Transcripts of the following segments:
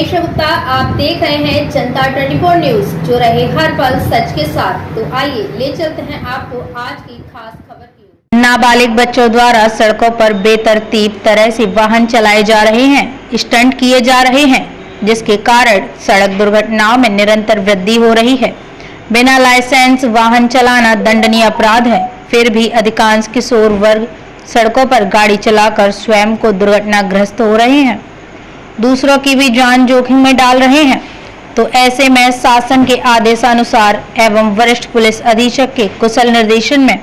मैं ईशा गुप्ता, आप देख रहे हैं जनता 24 न्यूज, जो रहे हर पल सच के साथ। तो आइए ले चलते हैं आपको आज की खास खबर की। नाबालिग बच्चों द्वारा सड़कों पर बेतरतीब तरह से वाहन चलाए जा रहे हैं, स्टंट किए जा रहे हैं, जिसके कारण सड़क दुर्घटनाओं में निरंतर वृद्धि हो रही है। बिना लाइसेंस वाहन चलाना दंडनीय अपराध है, फिर भी अधिकांश किशोर वर्ग सड़कों पर गाड़ी चलाकर स्वयं को दुर्घटनाग्रस्त हो रहे हैं, दूसरों की भी जान जोखिम में डाल रहे हैं। तो ऐसे में शासन के आदेशानुसार एवं वरिष्ठ पुलिस अधीक्षक के कुशल निर्देशन में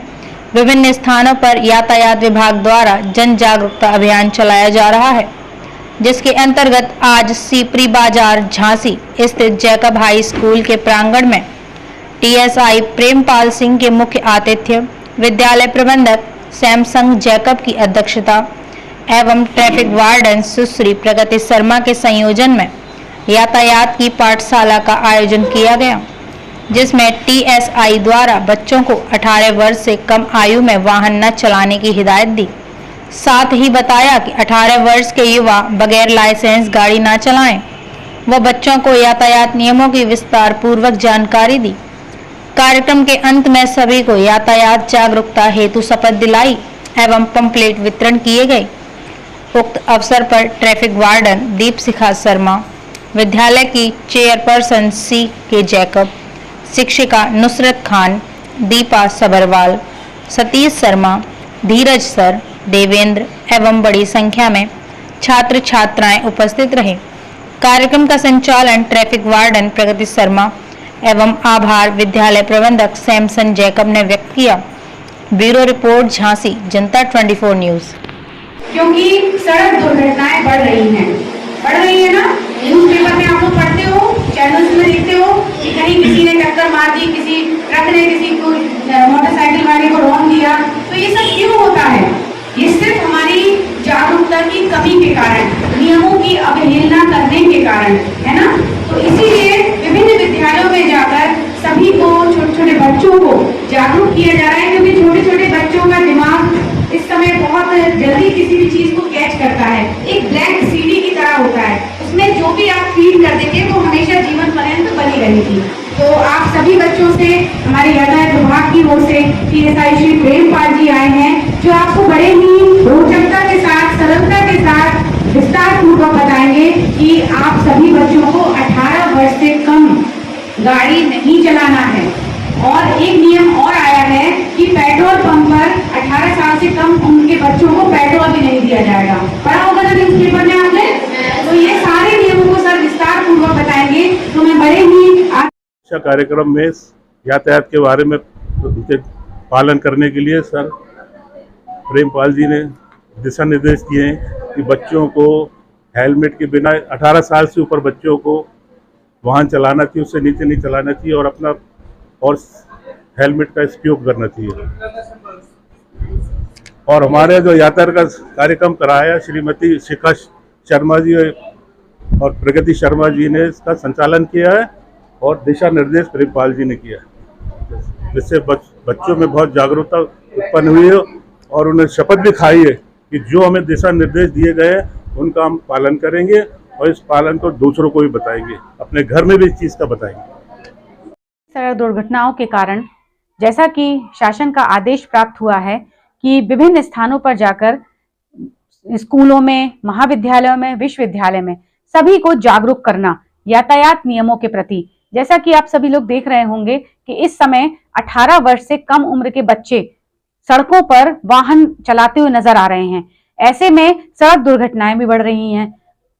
विभिन्न स्थानों पर यातायात विभाग द्वारा जन जागरूकता अभियान चलाया जा रहा है, जिसके अंतर्गत आज सीपरी बाजार झांसी स्थित जैकब हाई स्कूल के प्रांगण में टीएसआई प्रेमपाल सिंह के मुख्य आतिथ्य, विद्यालय प्रबंधक सैमसंग जैकब की अध्यक्षता एवं ट्रैफिक वार्डन सुश्री प्रगति शर्मा के संयोजन में यातायात की पाठशाला का आयोजन किया गया, जिसमें टीएसआई द्वारा बच्चों को 18 वर्ष से कम आयु में वाहन न चलाने की हिदायत दी। साथ ही बताया कि 18 वर्ष के युवा बगैर लाइसेंस गाड़ी न चलाएं। वह बच्चों को यातायात नियमों की विस्तार पूर्वक जानकारी दी। कार्यक्रम के अंत में सभी को यातायात जागरूकता हेतु शपथ दिलाई एवं पंपलेट वितरण किए गए। उक्त अवसर पर ट्रैफिक वार्डन दीप शिखा शर्मा, विद्यालय की चेयरपर्सन सी के जैकब, शिक्षिका नुसरत खान, दीपा सबरवाल, सतीश शर्मा, धीरज सर, देवेंद्र एवं बड़ी संख्या में छात्र छात्राएं उपस्थित रहे। कार्यक्रम का संचालन ट्रैफिक वार्डन प्रगति शर्मा एवं आभार विद्यालय प्रबंधक सैमसन जैकब ने व्यक्त किया। ब्यूरो रिपोर्ट झांसी, जनता 24 न्यूज। क्योंकि सड़क दुर्घटनाएं बढ़ रही है ना। न्यूज़पेपर में आप लोग पढ़ते हो, चैनल्स में देखते हो कि कहीं किसी ने टक्कर मार दी, किसी ट्रक ने किसी को मोटरसाइकिल वाले को रौंद दिया। तो ये सब क्यों होता है? ये सिर्फ हमारी जागरूकता की कमी के कारण, नियमों की अवहेलना करने के कारण है ना। तो इसीलिए विभिन्न विद्यालयों में जाकर सभी को, छोटे छोटे बच्चों को जागरूक किया जा रहा है, क्योंकि छोटे छोटे बच्चों का दिमाग इस समय बहुत जल्दी किसी भी चीज को कैच करता है। एक ब्लैंक सीडी की तरह होता है, उसमें जो भी आप फीड कर देंगे वो हमेशा जीवन पर्यंत बनी रहेगी। तो आप सभी बच्चों से, हमारे यातायात विभाग की ओर से टीएसआई श्री प्रेमपाल जी आए हैं, जो आपको बड़े ही रोचकता के साथ, सरलता के साथ विस्तार पूर्वक बताएंगे कि आप सभी बच्चों को 18 वर्ष से कम गाड़ी नहीं चलाना है। और एक नियम और आया है कि पेट्रोल पंप पर 18 साल से कम उम्र के बच्चों को पेट्रोल भी नहीं दिया जाएगा। पढ़ा होगा ना न्यूज़पेपर में आपने? तो ये सारे नियमों को सर विस्तार पूर्वक बताएंगे। तो मैं बड़े ही अच्छा कार्यक्रम में यातायात के बारे में उनके पालन करने के लिए सर प्रेमपाल जी ने दिशा निर्देश दिए हैं कि बच्चों को हेलमेट के बिना 18 साल से ऊपर बच्चों को वाहन चलाना चाहिए, उससे नीचे नहीं चलाना चाहिए और अपना और हेलमेट का उपयोग करना चाहिए। और हमारे जो यातायात का कार्यक्रम कराया श्रीमती शिखा शर्मा जी और प्रगति शर्मा जी ने इसका संचालन किया है और दिशा निर्देश प्रेमपाल जी ने किया है, जिससे बच्चों में बहुत जागरूकता उत्पन्न हुई है और उन्हें शपथ भी खाई है कि जो हमें दिशा निर्देश दिए गए हैं उनका हम पालन करेंगे और इस पालन को दूसरों को भी बताएंगे, अपने घर में भी इस चीज़ का बताएंगे। सड़क दुर्घटनाओं के कारण जैसा कि शासन का आदेश प्राप्त हुआ है कि विभिन्न स्थानों पर जाकर स्कूलों में, महाविद्यालयों में, विश्वविद्यालय में सभी को जागरूक करना यातायात नियमों के प्रति। जैसा कि आप सभी लोग देख रहे होंगे कि इस समय 18 वर्ष से कम उम्र के बच्चे सड़कों पर वाहन चलाते हुए नजर आ रहे हैं। ऐसे में सड़क दुर्घटनाएं भी बढ़ रही हैं,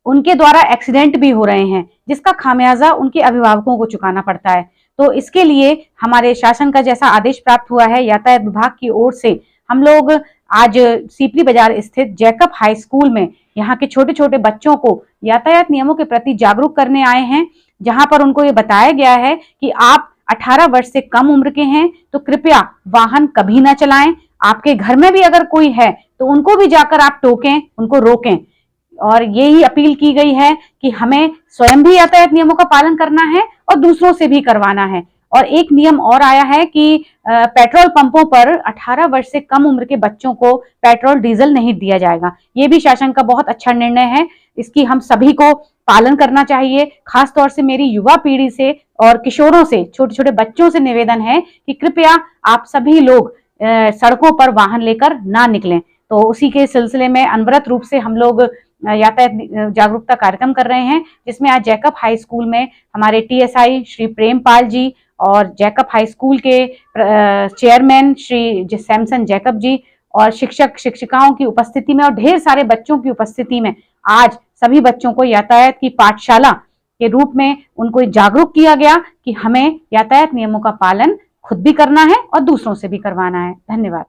उनके द्वारा एक्सीडेंट भी हो रहे हैं, जिसका खामियाजा उनके अभिभावकों को चुकाना पड़ता है। तो इसके लिए हमारे शासन का जैसा आदेश प्राप्त हुआ है, यातायात विभाग की ओर से हम लोग आज सीपरी बाजार स्थित जैकब हाई स्कूल में यहाँ के छोटे छोटे बच्चों को यातायात नियमों के प्रति जागरूक करने आए हैं, जहां पर उनको ये बताया गया है कि आप 18 वर्ष से कम उम्र के हैं तो कृपया वाहन कभी ना चलाएं। आपके घर में भी अगर कोई है तो उनको भी जाकर आप टोकें, उनको रोकें। और यही अपील की गई है कि हमें स्वयं भी यातायात नियमों का पालन करना है और दूसरों से भी करवाना है। और एक नियम और आया है कि पेट्रोल पंपों पर 18 वर्ष से कम उम्र के बच्चों को पेट्रोल डीजल नहीं दिया जाएगा। ये भी शासन का बहुत अच्छा निर्णय है। इसकी हम सभी को पालन करना चाहिए। खास तौर से मेरी युवा पीढ़ी से और किशोरों से, छोटे छोटे बच्चों से निवेदन है कि कृपया आप सभी लोग सड़कों पर वाहन लेकर ना निकलें। तो उसी के सिलसिले में अनवरत रूप से हम लोग यातायात जागरूकता कार्यक्रम कर रहे हैं, जिसमें आज जैकब हाई स्कूल में हमारे टीएसआई श्री प्रेमपाल जी और जैकब हाई स्कूल के चेयरमैन श्री सैमसन जैकब जी और शिक्षक शिक्षिकाओं की उपस्थिति में और ढेर सारे बच्चों की उपस्थिति में आज सभी बच्चों को यातायात की पाठशाला के रूप में उनको जागरूक किया गया कि हमें यातायात नियमों का पालन खुद भी करना है और दूसरों से भी करवाना है। धन्यवाद।